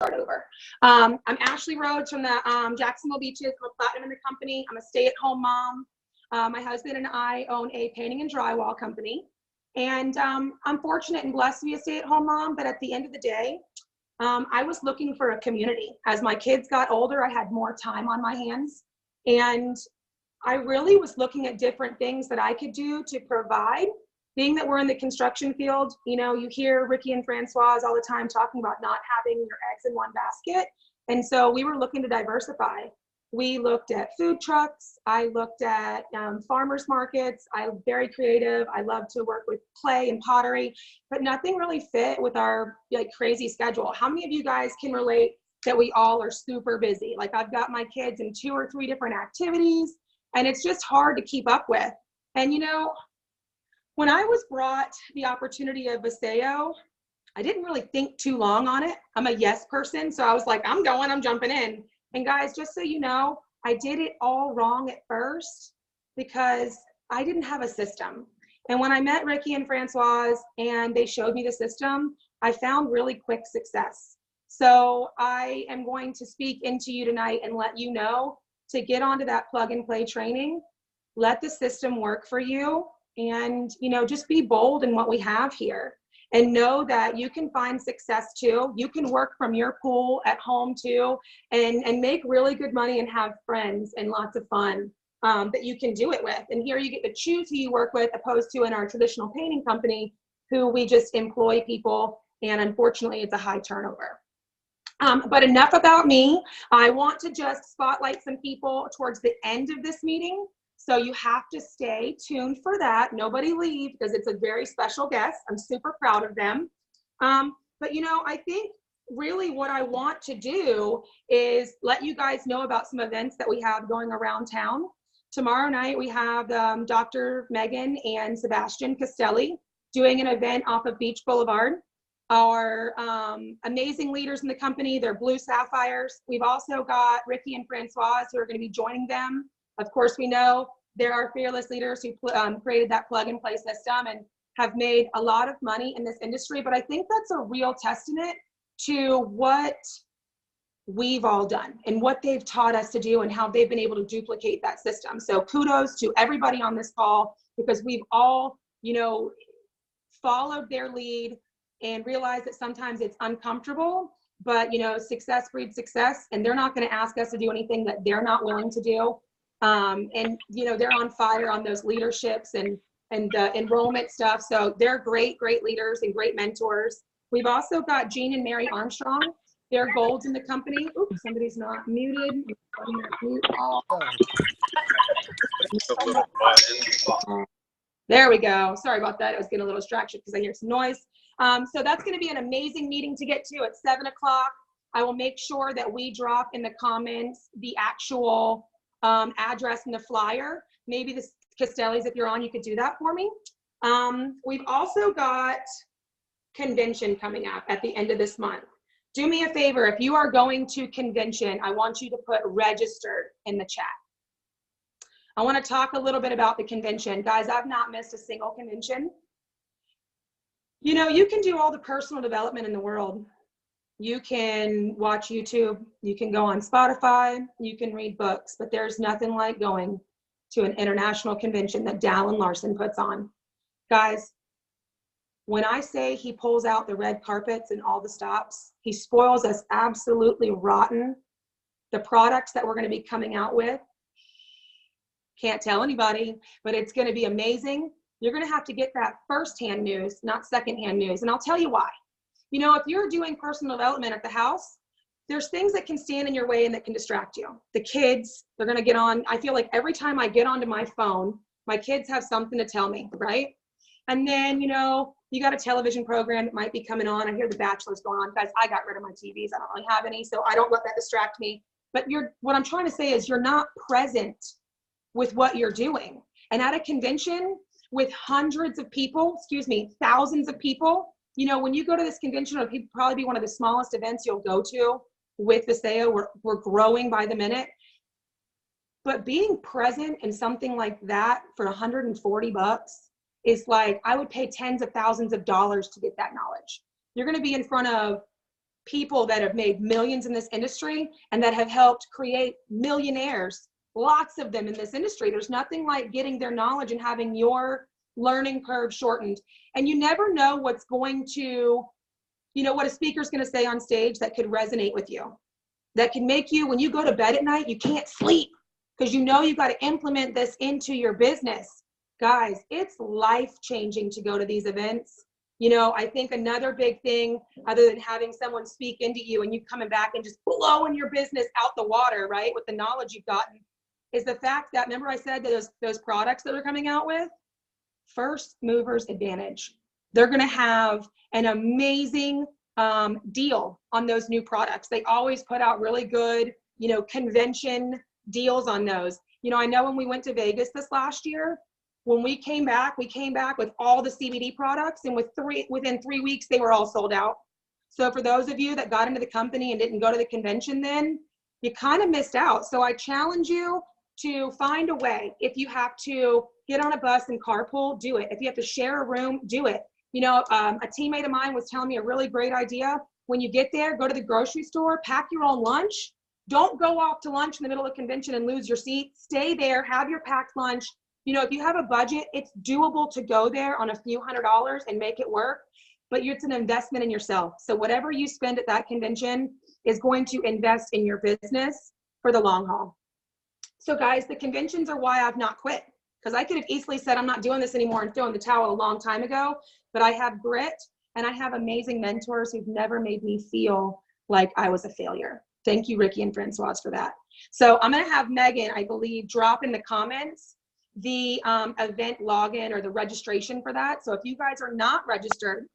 start over. I'm Ashley Rhodes from the Jacksonville Beaches. I'm a platinum in the company. I'm a stay-at-home mom. My husband and I own a painting and drywall company. And I'm fortunate and blessed to be a stay-at-home mom, but at the end of the day, I was looking for a community. As my kids got older, I had more time on my hands. And I really was looking at different things that I could do to provide. Being that we're in the construction field, you know, you hear Ricky and Francoise all the time talking about not having your eggs in one basket. And so we were looking to diversify. We looked at food trucks. I looked at farmers markets. I'm very creative. I love to work with clay and pottery, but nothing really fit with our like crazy schedule. How many of you guys can relate that we all are super busy? Like I've got my kids in 2 or 3 different activities, and it's just hard to keep up with. And you know, when I was brought the opportunity of Viseo, I didn't really think too long on it. I'm a yes person, so I was like, I'm going, I'm jumping in. And guys, just so you know, I did it all wrong at first because I didn't have a system. And when I met Ricky and Francoise and they showed me the system, I found really quick success. So I am going to speak into you tonight and let you know to get onto that plug and play training. Let the system work for you. And, you know, just be bold in what we have here and know that you can find success too. You can work from your pool at home too, and make really good money and have friends and lots of fun that you can do it with. And here you get to choose who you work with, opposed to in our traditional painting company, who we just employ people. And unfortunately, it's a high turnover. But enough about me. I want to just spotlight some people towards the end of this meeting. So you have to stay tuned for that. Nobody leave because it's a very special guest. I'm super proud of them. But you know, I think really what I want to do is let you guys know about some events that we have going around town. Tomorrow night, we have Dr. Megan and Sebastian Castelli doing an event off of Beach Boulevard. Our amazing leaders in the company, they're Blue Sapphires. We've also got Ricky and Francoise who are going to be joining them. Of course, we know there are fearless leaders who created that plug and play system and have made a lot of money in this industry. But I think that's a real testament to what we've all done and what they've taught us to do and how they've been able to duplicate that system. So kudos to everybody on this call, because we've all, you know, followed their lead and realized that sometimes it's uncomfortable, but you know, success breeds success, and they're not going to ask us to do anything that they're not willing to do. And you know, they're on fire on those leaderships and the enrollment stuff. So they're great leaders and great mentors. We've also got Jean and Mary Armstrong. They're golds in the company. Oops, somebody's not muted. There we go. Sorry about that. I was getting a little distracted because I hear some noise. So that's going to be an amazing meeting to get to at 7 o'clock. I will make sure that we drop in the comments the actual address and the flyer. Maybe the Castellis, if you're on, you could do that for me. We've also got convention coming up at the end of this month. Do me a favor, if you are going to convention, I want you to put registered in the chat. I want to talk a little bit about the convention. Guys, I've not missed a single convention. You know, you can do all the personal development in the world. You can watch YouTube, you can go on Spotify, you can read books, but there's nothing like going to an international convention that Dallin Larson puts on. Guys, when I say he pulls out the red carpets and all the stops, he spoils us absolutely rotten. The products that we're going to be coming out with, can't tell anybody, but it's going to be amazing. You're going to have to get that firsthand news, not secondhand news. And I'll tell you why. You know, if you're doing personal development at the house, there's things that can stand in your way and that can distract you. The kids, they're going to get on. I feel like every time I get onto my phone, my kids have something to tell me, right? And then, you know, you got a television program that might be coming on. I hear The Bachelor's going on. Guys, I got rid of my TVs. I don't really have any, so I don't let that distract me. But what I'm trying to say is you're not present with what you're doing. And at a convention with hundreds of people, thousands of people, you know, when you go to this convention, it'll probably be one of the smallest events you'll go to with Viseo. We're growing by the minute. But being present in something like that for $140 is like, I would pay tens of thousands of dollars to get that knowledge. You're going to be in front of people that have made millions in this industry and that have helped create millionaires, lots of them in this industry. There's nothing like getting their knowledge and having your learning curve shortened. And you never know what's going to, what a speaker's going to say on stage that could resonate with you, that can make you, when you go to bed at night, you can't sleep because you got to implement this into your business. Guys, it's life-changing to go to these events. I think another big thing, other than having someone speak into you and you coming back and just blowing your business out the water, right, with the knowledge you've gotten, is the fact that, remember I said that those products that they're coming out with, first movers advantage. They're going to have an amazing deal on those new products. They always put out really good, convention deals on those. I know when we went to Vegas this last year, when we came back with all the CBD products, and within 3 weeks, they were all sold out. So for those of you that got into the company and didn't go to the convention then, you kind of missed out. So I challenge you to find a way. If you have to get on a bus and carpool, do it. If you have to share a room, do it. A teammate of mine was telling me a really great idea. When you get there, go to the grocery store, pack your own lunch. Don't go off to lunch in the middle of the convention and lose your seat. Stay there, have your packed lunch. If you have a budget, it's doable to go there on a few $100s and make it work, but it's an investment in yourself. So whatever you spend at that convention is going to invest in your business for the long haul. So guys, the conventions are why I've not quit, because I could have easily said, I'm not doing this anymore and thrown the towel a long time ago, but I have grit and I have amazing mentors who've never made me feel like I was a failure. Thank you, Ricky and Francoise, for that. So I'm going to have Megan, I believe, drop in the comments the event login or the registration for that. So if you guys are not registered,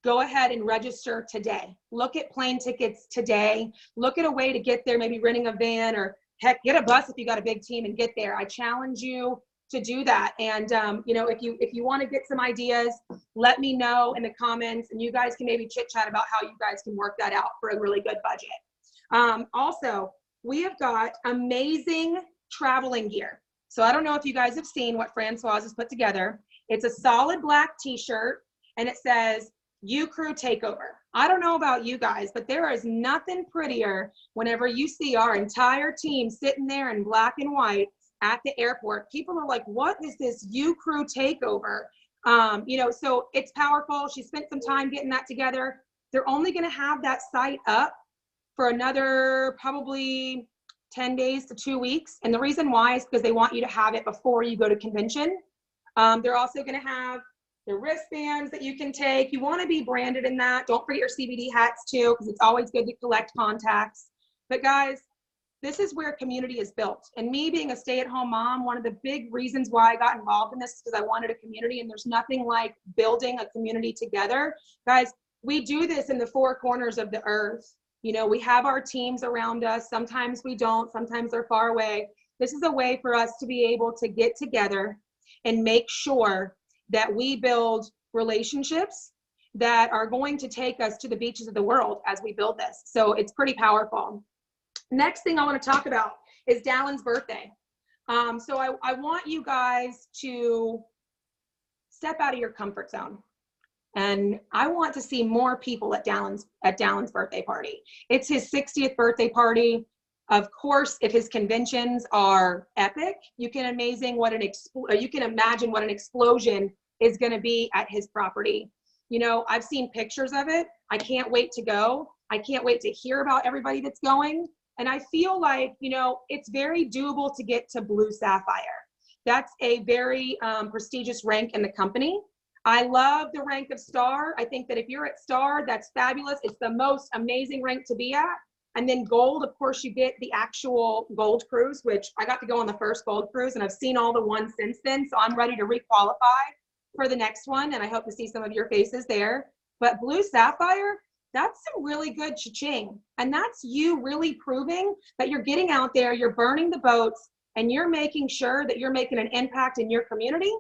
go ahead and register today. Look at plane tickets today. Look at a way to get there, maybe renting a van, or heck, get a bus if you got a big team and get there. I challenge you to do that. And if you want to get some ideas, let me know in the comments, and you guys can maybe chit chat about how you guys can work that out for a really good budget. Also, we have got amazing traveling gear. So I don't know if you guys have seen what Francoise has put together. It's a solid black t-shirt and it says Ucrew Takeover. I don't know about you guys, but there is nothing prettier whenever you see our entire team sitting there in black and white at the airport. People are like, what is this Ucrew Takeover? So it's powerful. She spent some time getting that together. They're only going to have that site up for another probably 10 days to 2 weeks. And the reason why is because they want you to have it before you go to convention. They're also going to have the wristbands that you can take. You want to be branded in that. Don't forget your CBD hats too, because it's always good to collect contacts. But guys, this is where community is built. And me being a stay-at-home mom, one of the big reasons why I got involved in this is because I wanted a community, and there's nothing like building a community together. Guys, we do this in the four corners of the earth. We have our teams around us. Sometimes we don't. Sometimes they're far away. This is a way for us to be able to get together and make sure that we build relationships that are going to take us to the beaches of the world as we build this. So it's pretty powerful. Next thing I want to talk about is Dallin's birthday. So I want you guys to step out of your comfort zone. And I want to see more people at Dallin's birthday party. It's his 60th birthday party. Of course, if his conventions are epic, you can imagine what an explosion is going to be at his property. I've seen pictures of it. I can't wait to go. I can't wait to hear about everybody that's going. And I feel like, it's very doable to get to Blue Sapphire. That's a very prestigious rank in the company. I love the rank of Star. I think that if you're at Star, that's fabulous. It's the most amazing rank to be at. And then Gold, of course, you get the actual Gold cruise, which I got to go on the first Gold cruise, and I've seen all the ones since then. So I'm ready to requalify for the next one, and I hope to see some of your faces there. But Blue Sapphire, that's some really good cha-ching. And that's you really proving that you're getting out there, you're burning the boats, and you're making sure that you're making an impact in your community,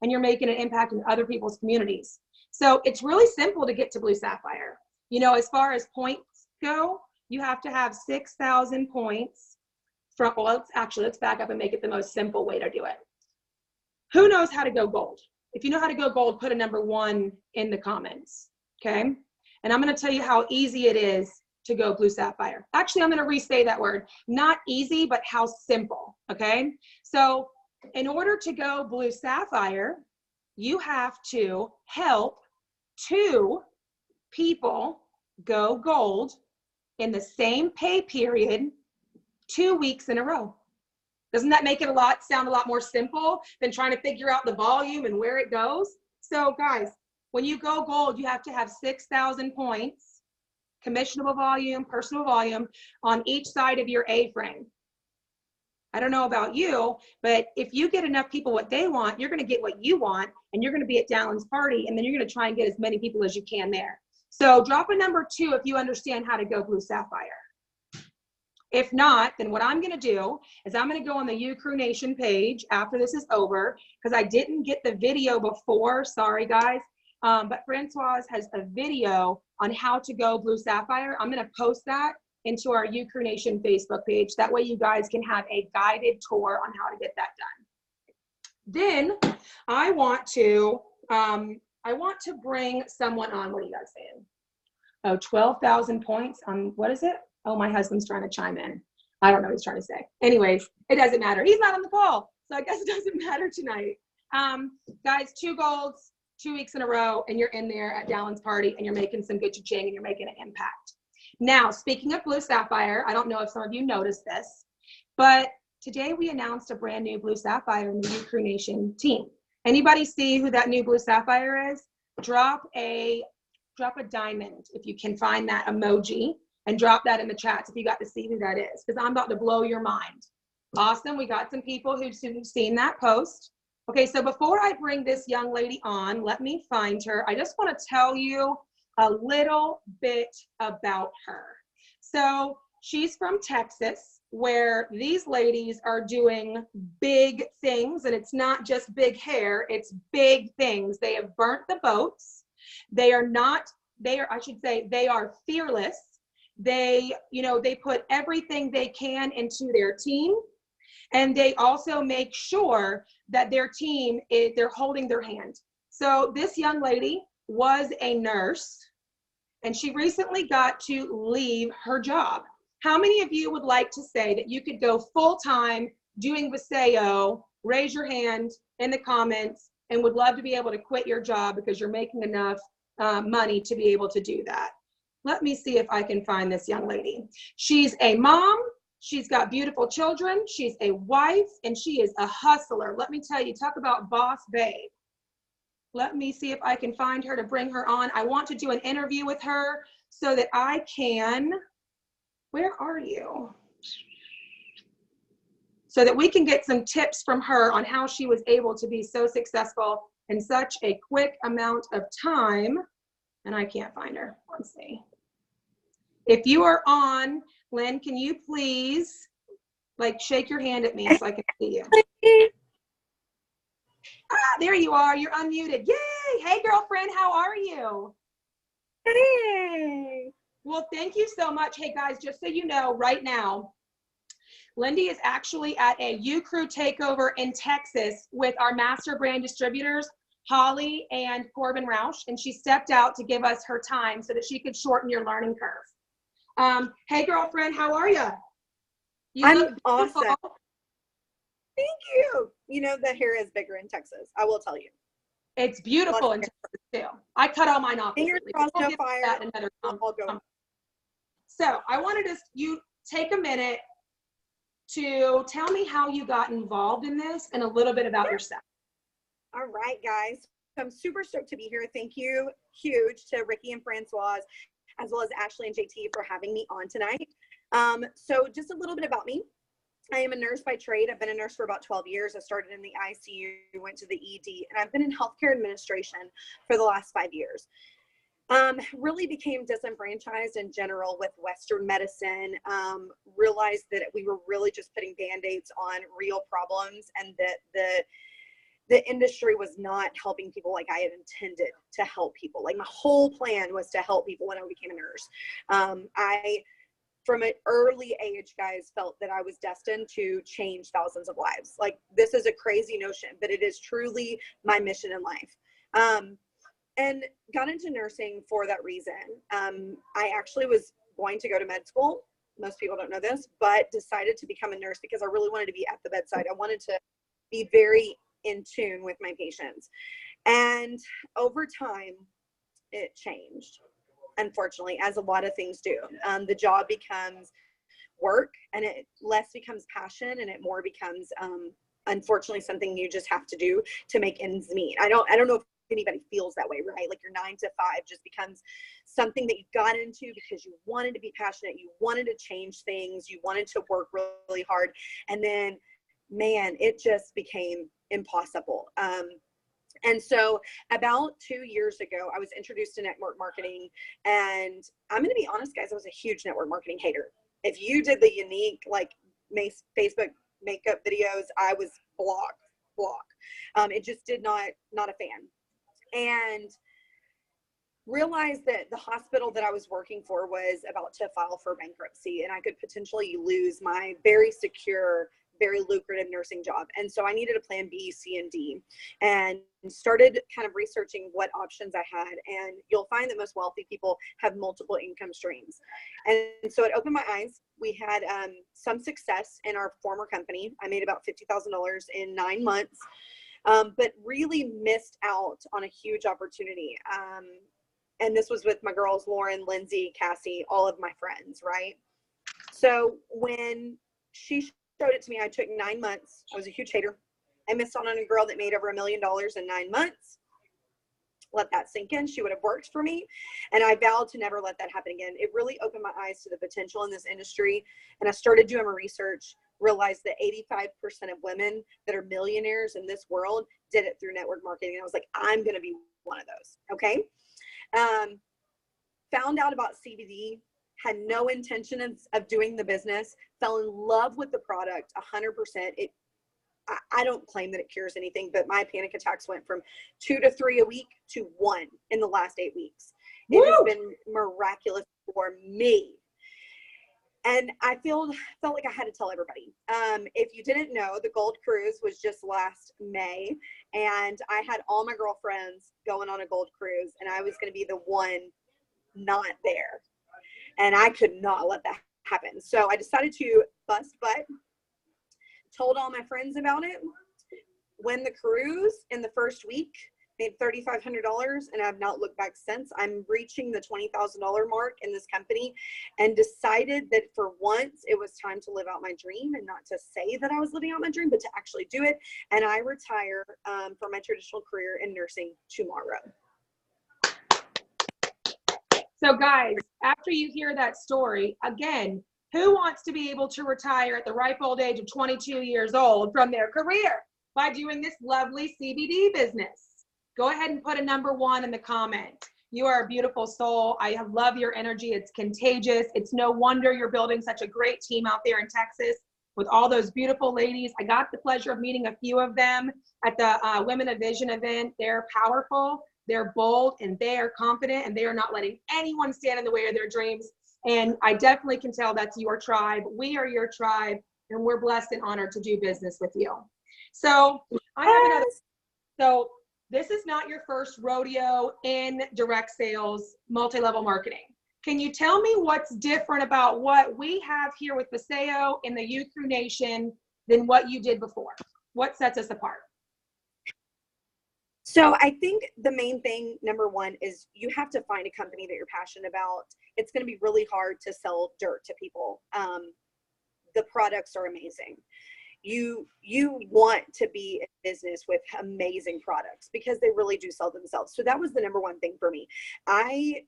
and you're making an impact in other people's communities. So it's really simple to get to Blue Sapphire. As far as points go, you have to have 6,000 points from, let's back up and make it the most simple way to do it. Who knows how to go Gold? If you know how to go Gold, put a number 1 in the comments, okay? And I'm gonna tell you how easy it is to go Blue Sapphire. Actually, I'm going to re-say that word. Not easy, but how simple, okay? So in order to go Blue Sapphire, you have to help 2 people go gold in the same pay period 2 weeks in a row. Doesn't that make it sound a lot more simple than trying to figure out the volume and where it goes? So guys, when you go gold, you have to have 6,000 points, commissionable volume, personal volume on each side of your A-frame. I don't know about you, but if you get enough people what they want, you're going to get what you want, and you're going to be at Dallin's party, and then you're going to try and get as many people as you can there. So drop a number 2 if you understand how to go Blue Sapphire. If not, then what I'm going to do is I'm going to go on the Ucrew Nation page after this is over, because I didn't get the video before. Sorry, guys. But Francoise has a video on how to go Blue Sapphire. I'm going to post that into our Ucrew Nation Facebook page. That way you guys can have a guided tour on how to get that done. Then I want to bring someone on. What are you guys saying? Oh, 12,000 points on, what is it? Oh, my husband's trying to chime in. I don't know what he's trying to say. Anyways, it doesn't matter. He's not on the call, so I guess it doesn't matter tonight. Guys, 2 golds, 2 weeks in a row, and you're in there at Dallin's party, and you're making some good cha-ching, and you're making an impact. Now, speaking of Blue Sapphire, I don't know if some of you noticed this, but today we announced a brand new Blue Sapphire in the Ucrew Nation team. Anybody see who that new Blue Sapphire is? Drop a diamond if you can find that emoji, and drop that in the chats if you got to see who that is, because I'm about to blow your mind. Awesome. We got some people who've seen that post. Okay, so before I bring this young lady on, let me find her. I just want to tell you a little bit about her. So she's from Texas, where these ladies are doing big things, and it's not just big hair, it's big things. They have burnt the boats. They are fearless. They put everything they can into their team, and they also make sure that their team they're holding their hand. So this young lady was a nurse, and she recently got to leave her job. How many of you would like to say that you could go full-time doing Viseo? Raise your hand in the comments, and would love to be able to quit your job because you're making enough money to be able to do that. Let me see if I can find this young lady. She's a mom. She's got beautiful children. She's a wife, and she is a hustler. Let me tell you, talk about boss babe. Let me see if I can find her to bring her on. I want to do an interview with her so that I can, where are you? So that we can get some tips from her on how she was able to be so successful in such a quick amount of time. And I can't find her. Let's see. If you are on, Lynn, can you please shake your hand at me so I can see you? There you are. You're unmuted. Yay! Hey, girlfriend, how are you? Hey. Well, thank you so much. Hey, guys, just so you know, right now, Lindy is actually at a Ucrew takeover in Texas with our master brand distributors, Holly and Corbin Roush, and she stepped out to give us her time so that she could shorten your learning curve. Hey, girlfriend, how are you? I'm awesome. Thank you. You know, the hair is bigger in Texas. I will tell you. It's beautiful in Texas too. I cut all mine off. Fingers crossed, no fire. So I wanted you take a minute to tell me how you got involved in this and a little bit about yourself. All right, guys. I'm super stoked to be here. Thank you huge to Ricky and Francoise, as well as Ashley and JT for having me on tonight. So just a little bit about me. I am a nurse by trade. I've been a nurse for about 12 years. I started in the ICU, went to the ED, and I've been in healthcare administration for the last 5 years. Really became disenfranchised in general with Western medicine, realized that we were really just putting Band-Aids on real problems, and that the industry was not helping people like I had intended to help people. Like, my whole plan was to help people when I became a nurse. I, from an early age, guys, felt that I was destined to change thousands of lives. Like, this is a crazy notion, but it is truly my mission in life. And got into nursing for that reason. I actually was going to go to med school. Most people don't know this, but decided to become a nurse because I really wanted to be at the bedside. I wanted to be very in tune with my patients. And over time, it changed, unfortunately, as a lot of things do. The job becomes work, and it less becomes passion, and it more becomes, unfortunately, something you just have to do to make ends meet. I don't know if anybody feels that way, right? Like your 9 to 5 just becomes something that you got into because you wanted to be passionate, you wanted to change things, you wanted to work really hard, and then, man, it just became impossible. And so about 2 years ago, I was introduced to network marketing, and I'm going to be honest, guys, I was a huge network marketing hater. If you did the unique, like, Facebook makeup videos, I was block. It just not a fan. And realized that the hospital that I was working for was about to file for bankruptcy, and I could potentially lose my very secure, very lucrative nursing job. And so I needed a plan B, C, and D, and started kind of researching what options I had. And you'll find that most wealthy people have multiple income streams. And so it opened my eyes. We had some success in our former company. I made about $50,000 in 9 months. But really missed out on a huge opportunity. And this was with my girls, Lauren, Lindsay, Cassie, all of my friends, right? So when she showed it to me, I took 9 months. I was a huge hater. I missed out on a girl that made over $1 million in 9 months. Let that sink in. She would have worked for me. And I vowed to never let that happen again. It really opened my eyes to the potential in this industry. And I started doing my research, realized that 85% of women that are millionaires in this world did it through network marketing. And I was like, I'm going to be one of those. Okay. Found out about CBD, had no intention of doing the business, fell in love with the product 100%. I don't claim that it cures anything, but my panic attacks went from 2 to 3 a week to 1 in the last 8 weeks. It has been miraculous for me. And I felt like I had to tell everybody. If you didn't know, the Gold Cruise was just last May, and I had all my girlfriends going on a Gold Cruise, and I was going to be the one not there. And I could not let that happen. So I decided to bust butt, told all my friends about it. When the cruise in the first week, made $3,500, and I've not looked back since. I'm reaching the $20,000 mark in this company, and decided that for once it was time to live out my dream, and not to say that I was living out my dream, but to actually do it. And I retire from my traditional career in nursing tomorrow. So guys, after you hear that story, again, who wants to be able to retire at the ripe old age of 22 years old from their career by doing this lovely CBD business? Go ahead and put a number 1 in the comment. You are a beautiful soul. I love your energy. It's contagious. It's no wonder you're building such a great team out there in Texas with all those beautiful ladies. I got the pleasure of meeting a few of them at the Women of Vision event. They're powerful, they're bold, and they are confident, and they are not letting anyone stand in the way of their dreams. And I definitely can tell that's your tribe. We are your tribe, and we're blessed and honored to do business with you. So I have another. So this is not your first rodeo in direct sales, multi-level marketing. Can you tell me what's different about what we have here with Paseo in the Ucrew Nation than what you did before? What sets us apart? So I think the main thing, number 1, is you have to find a company that you're passionate about. It's going to be really hard to sell dirt to people. The products are amazing. You want to be in business with amazing products because they really do sell themselves. So that was the number 1 thing for me. I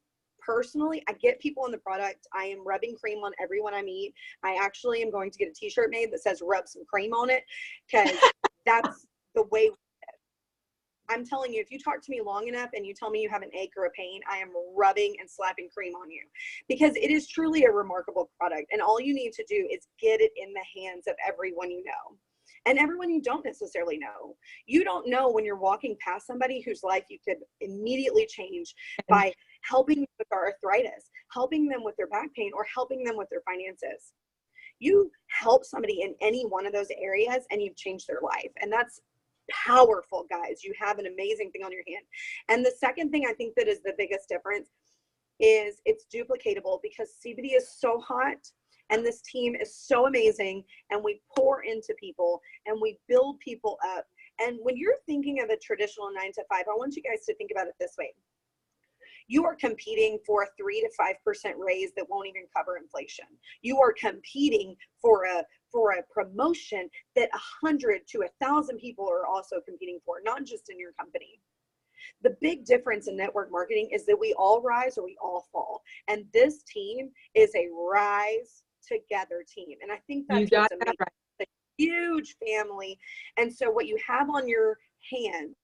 get people in the product. I am rubbing cream on everyone I meet. I actually am going to get a t-shirt made that says rub some cream on it, because that's the way. I'm telling you, if you talk to me long enough and you tell me you have an ache or a pain, I am rubbing and slapping cream on you, because it is truly a remarkable product. And all you need to do is get it in the hands of everyone you know, and everyone you don't necessarily know. You don't know when you're walking past somebody whose life you could immediately change by helping them with their arthritis, helping them with their back pain, or helping them with their finances. You help somebody in any one of those areas and you've changed their life. And that's powerful, guys. You have an amazing thing on your hand. And the second thing I think that is the biggest difference is it's duplicatable because CBD is so hot and this team is so amazing, and we pour into people and we build people up. And when you're thinking of a traditional 9 to 5, I want you guys to think about it this way. You are competing for a 3 to 5% raise that won't even cover inflation. You are competing for a promotion that 100 to 1,000 people are also competing for, not just in your company. The big difference in network marketing is that we all rise or we all fall. And this team is a rise together team. And I think that's what's amazing. Right. A huge family. And so what you have on your hands,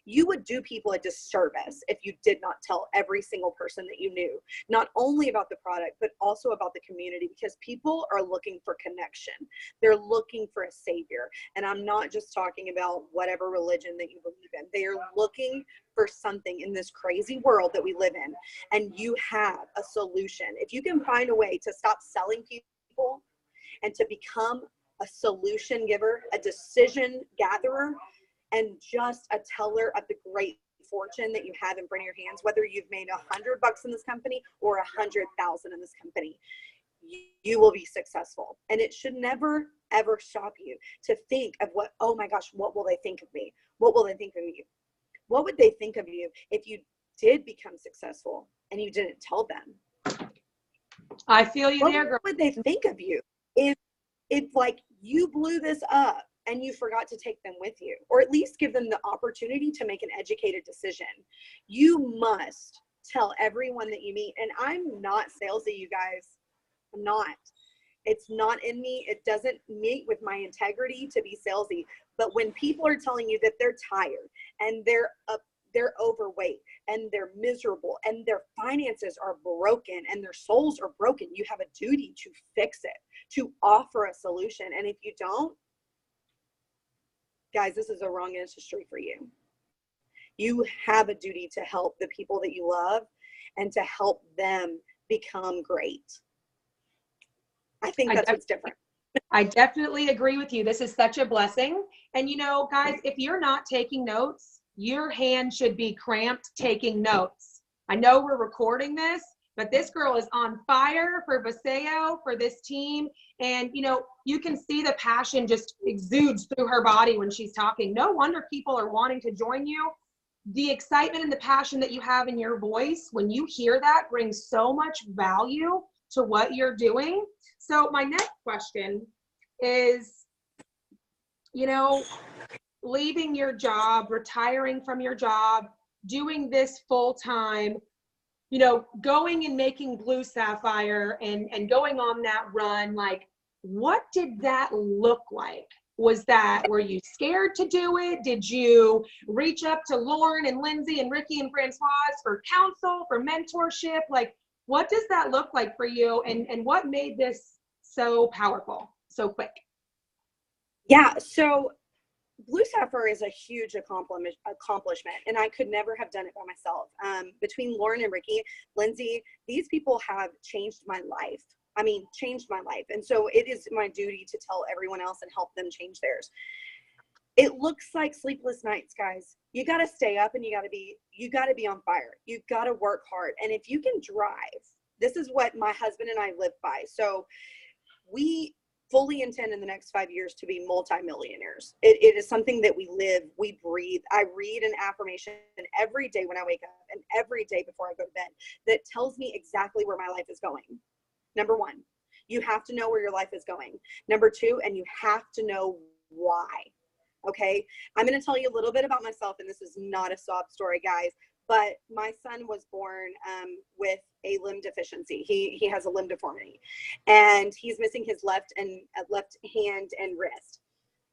you would do people a disservice if you did not tell every single person that you knew, not only about the product, but also about the community, because people are looking for connection. They're looking for a savior. And I'm not just talking about whatever religion that you believe in. They are looking for something in this crazy world that we live in. And you have a solution. If you can find a way to stop selling people and to become a solution giver, a decision gatherer, and just a teller of the great fortune that you have in front of your hands, whether you've made $100 in this company or 100,000 in this company, you will be successful. And it should never, ever stop you to think of what, oh my gosh, what will they think of me? What will they think of you? What would they think of you if you did become successful and you didn't tell them? I feel you there, girl. What would they think of you if like you blew this up and you forgot to take them with you, or at least give them the opportunity to make an educated decision? You must tell everyone that you meet. And I'm not salesy, you guys. I'm not. It's not in me. It doesn't meet with my integrity to be salesy. But when people are telling you that they're tired and they're overweight and they're miserable and their finances are broken and their souls are broken, you have a duty to fix it, to offer a solution. And if you don't, guys, this is a wrong industry for you. You have a duty to help the people that you love and to help them become great. I think that's what's different. I definitely agree with you. This is such a blessing. And you know, guys, if you're not taking notes, your hand should be cramped taking notes. I know we're recording this, but this girl is on fire for Viseo, for this team. And, you know, you can see the passion just exudes through her body when she's talking. No wonder people are wanting to join you. The excitement and the passion that you have in your voice, when you hear that, brings so much value to what you're doing. So my next question is, you know, leaving your job, retiring from your job, doing this full time, you know, going and making Blue Sapphire and going on that run, like, what did that look like? Were you scared to do it? Did you reach up to Lauren and Lindsay and Ricky and Francoise for counsel, for mentorship? Like, what does that look like for you? And what made this so powerful, so quick? Yeah, so Blue Sapphire is a huge accomplishment, and I could never have done it by myself. Between Lauren and Ricky, Lindsay, these people have changed my life. I mean, changed my life. And so it is my duty to tell everyone else and help them change theirs. It looks like sleepless nights, guys. You got to stay up and you got to be on fire. You got to work hard. And if you can drive, this is what my husband and I live by. So we fully intend in the next 5 years to be multimillionaires. It is something that we live, we breathe. I read an affirmation every day when I wake up and every day before I go to bed that tells me exactly where my life is going. Number one, you have to know where your life is going. Number two, and you have to know why. Okay, I'm going to tell you a little bit about myself, and this is not a sob story, guys, but my son was born with a limb deficiency. He has a limb deformity, and he's missing his left hand and wrist.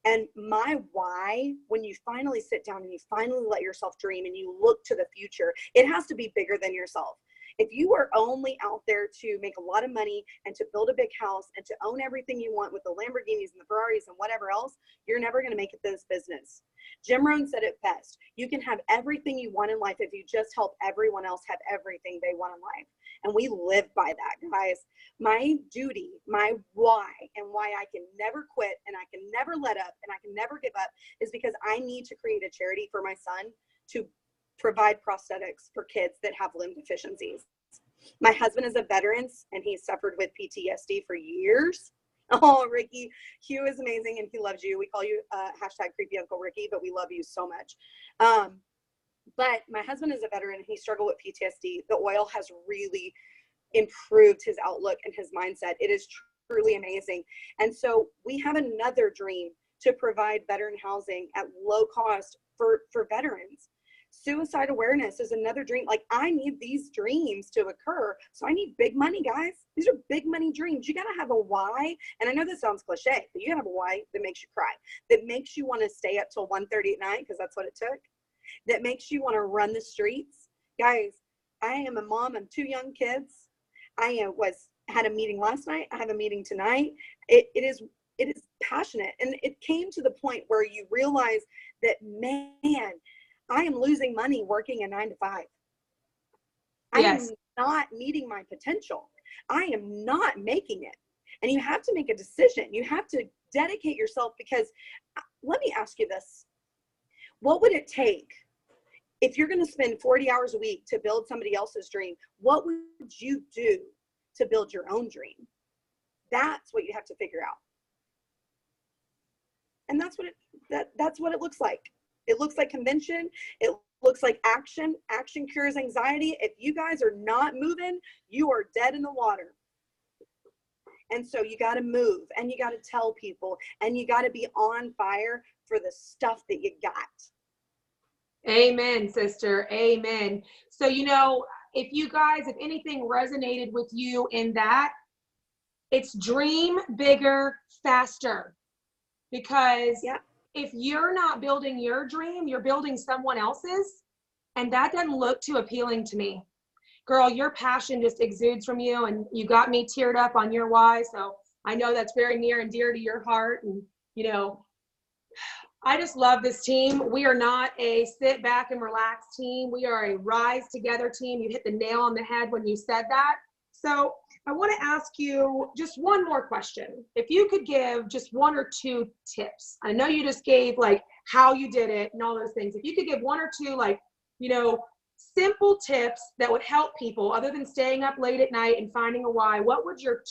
And my why, when you finally sit down and you finally let yourself dream and you look to the future, it has to be bigger than yourself. If you are only out there to make a lot of money and to build a big house and to own everything you want with the Lamborghinis and the Ferraris and whatever else, you're never going to make it this business. Jim Rohn said it best. You can have everything you want in life if you just help everyone else have everything they want in life. And we live by that, guys. My duty, my why, and why I can never quit and I can never let up and I can never give up is because I need to create a charity for my son to provide prosthetics for kids that have limb deficiencies. My husband is a veteran, and he suffered with PTSD for years. Oh, Ricky, Hugh is amazing, and he loves you. We call you hashtag creepy Uncle Ricky, but we love you so much. But my husband is a veteran, and he struggled with PTSD. The oil has really improved his outlook and his mindset. It is truly amazing. And so we have another dream to provide veteran housing at low cost for veterans. Suicide awareness is another dream. Like, I need these dreams to occur. So I need big money, guys. These are big money dreams. You got to have a why. And I know this sounds cliche, but you got to have a why that makes you cry, that makes you want to stay up till 1:30 at night, because that's what it took, that makes you want to run the streets. Guys, I am a mom of 2 young kids. I had a meeting last night. I have a meeting tonight. It is passionate. And it came to the point where you realize that, man, I am losing money working a 9 to 5. Yes. I am not meeting my potential. I am not making it. And you have to make a decision. You have to dedicate yourself, because let me ask you this. What would it take if you're going to spend 40 hours a week to build somebody else's dream? What would you do to build your own dream? That's what you have to figure out. And that's what it looks like. It looks like convention. It looks like action. Action cures anxiety. If you guys are not moving, you are dead in the water. And so you got to move, and you got to tell people, and you got to be on fire for the stuff that you got. Amen, sister. Amen. So, if anything resonated with you in that, it's dream bigger, faster. Because if you're not building your dream, you're building someone else's. And that doesn't look too appealing to me. Girl, your passion just exudes from you, and you got me teared up on your why. So I know that's very near and dear to your heart. And, I just love this team. We are not a sit back and relax team. We are a rise together team. You hit the nail on the head when you said that. So I want to ask you just one more question. If you could give just 1 or 2 tips. I know you just gave like how you did it and all those things. If you could give 1 or 2, simple tips that would help people other than staying up late at night and finding a why, what would your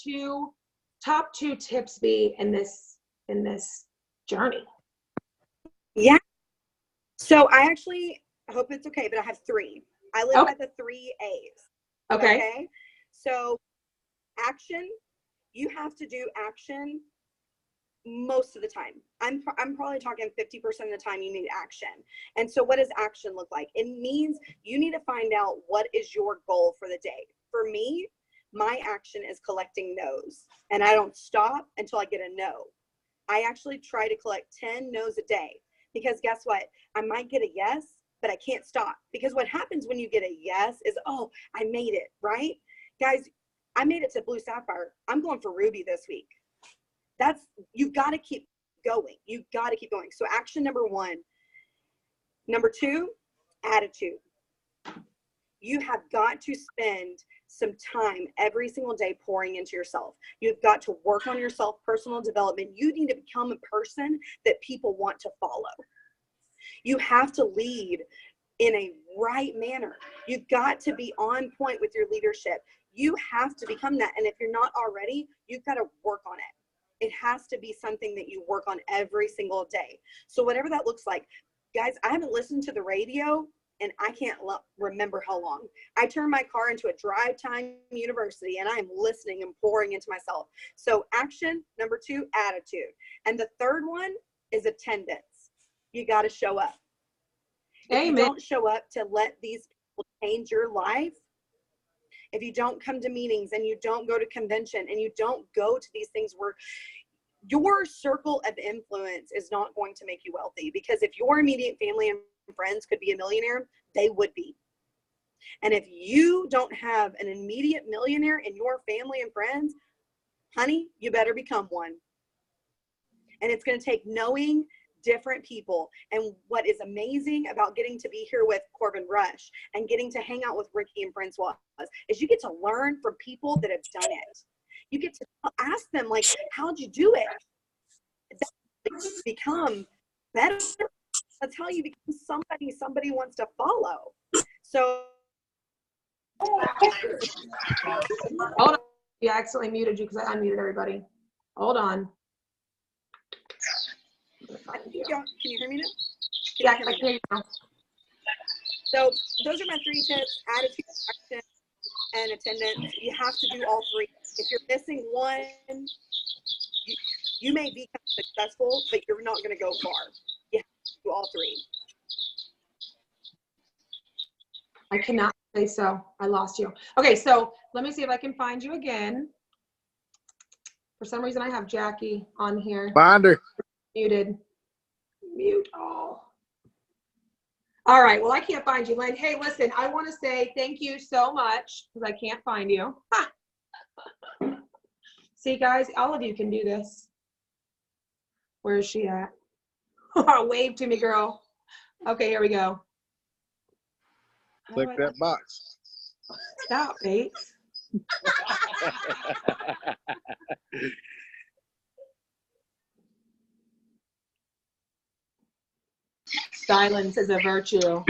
top 2 tips be in this journey? Yeah. So I hope it's okay, but I have 3. I live by the 3 A's. Okay. So action, you have to do action most of the time. I'm probably talking 50% of the time you need action. And so what does action look like? It means you need to find out what is your goal for the day. For me, my action is collecting no's, and I don't stop until I get a no. I actually try to collect 10 no's a day, because guess what? I might get a yes, but I can't stop, because what happens when you get a yes is, oh, I made it, right? Guys, I made it to Blue Sapphire. I'm going for Ruby this week. You've got to keep going. You've got to keep going. So action number 1. Number 2, attitude. You have got to spend some time every single day pouring into yourself. You've got to work on yourself, personal development. You need to become a person that people want to follow. You have to lead in a right manner. You've got to be on point with your leadership. You have to become that. And if you're not already, you've got to work on it. It has to be something that you work on every single day. So whatever that looks like, guys, I haven't listened to the radio and I can't remember how long. I turn my car into a drive time university, and I'm listening and pouring into myself. So action, number 2, attitude. And the third one is attendance. You got to show up. If you don't show up to let these people change your life, if you don't come to meetings and you don't go to convention and you don't go to these things where your circle of influence is not going to make you wealthy, because if your immediate family and friends could be a millionaire, they would be. And if you don't have an immediate millionaire in your family and friends, honey, you better become one. And it's going to take knowing different people. And what is amazing about getting to be here with Corbin Rush and getting to hang out with Ricky and Francois is you get to learn from people that have done it. You get to ask them, like, how'd you do it? That's become better. That's how you become somebody wants to follow. So Hold on. You accidentally muted you because I unmuted everybody. Hold on. Can you hear me now? Yeah, I can hear you now. So those are my 3 tips: attitude, action, and attendance. You have to do all 3. If you're missing one, you may become successful, but you're not going to go far. You have to do all 3. I cannot say so. I lost you. Okay, so let me see if I can find you again. For some reason, I have Jackie on here. Find her. Muted. Mute all. All right, well, I can't find you, Lynn. Hey, listen, I want to say thank you so much because I can't find you. Ha! See, guys, all of you can do this. Where is she at? Wave to me, girl. Okay, here we go. Click that box. Stop, Bates. Silence is a virtue.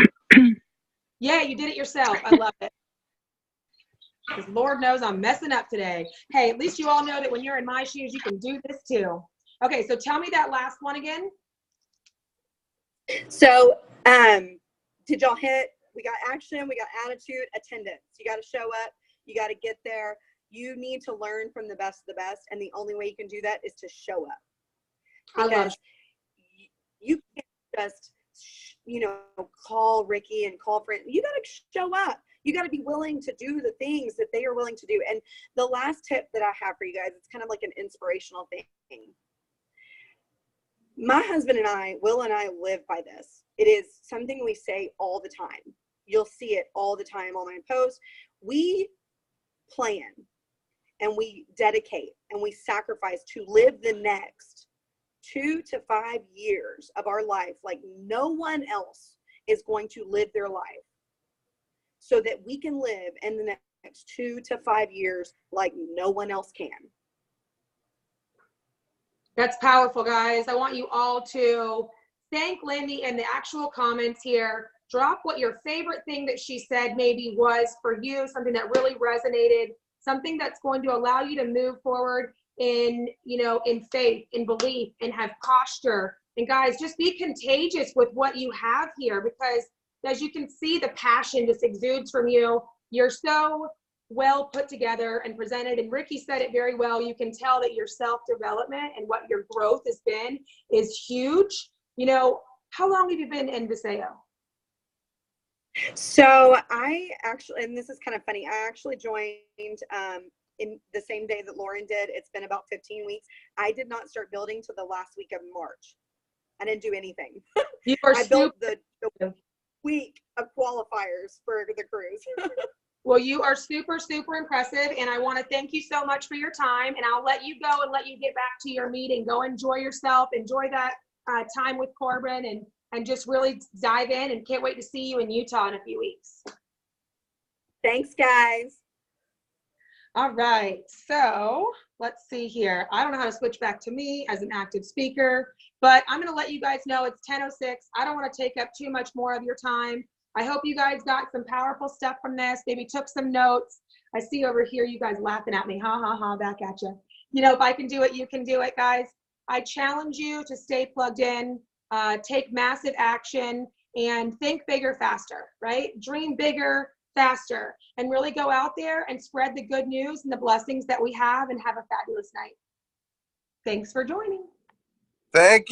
Yeah, you did it yourself. I love it. Because Lord knows I'm messing up today. Hey, at least you all know that when you're in my shoes, you can do this too. Okay, so tell me that last one again. So, did y'all hit? We got action, we got attitude, attendance. You got to show up. You got to get there. You need to learn from the best of the best. And the only way you can do that is to show up. Because you can't just, call Ricky and call friends. You got to show up. You got to be willing to do the things that they are willing to do. And the last tip that I have for you guys, it's kind of like an inspirational thing. My husband and I, Will and I, live by this. It is something we say all the time. You'll see it all the time on my posts. We plan and we dedicate and we sacrifice to live the next 2 to 5 years of our life like no one else is going to live their life, so that we can live in the next 2 to 5 years like no one else can. That's powerful, guys. I want you all to thank Lindy in the actual comments here. Drop what your favorite thing that she said maybe was for you, something that really resonated, something that's going to allow you to move forward in faith, in belief, and have posture. And guys, just be contagious with what you have here, because as you can see, the passion just exudes from you. You're so well put together and presented. And Ricky said it very well. You can tell that your self-development and what your growth has been is huge. How long have you been in Viseo? So I actually, and this is kind of funny, I actually joined in the same day that Lauren did. It's been about 15 weeks. I did not start building till the last week of March. I didn't do anything. You are I built the week of qualifiers for the cruise. Well, you are super, super impressive. And I want to thank you so much for your time. And I'll let you go and let you get back to your meeting. Go enjoy yourself. Enjoy that time with Corbin and just really dive in, and can't wait to see you in Utah in a few weeks. Thanks, guys. All right, so let's see here. I don't know how to switch back to me as an active speaker, but I'm gonna let you guys know it's 10:06. I don't wanna take up too much more of your time. I hope you guys got some powerful stuff from this, maybe took some notes. I see over here you guys laughing at me, ha, ha, ha, back at you. If I can do it, you can do it, guys. I challenge you to stay plugged in, take massive action, and think bigger, faster, right? Dream bigger, faster, and really go out there and spread the good news and the blessings that we have, and have a fabulous night. Thanks for joining. Thank you.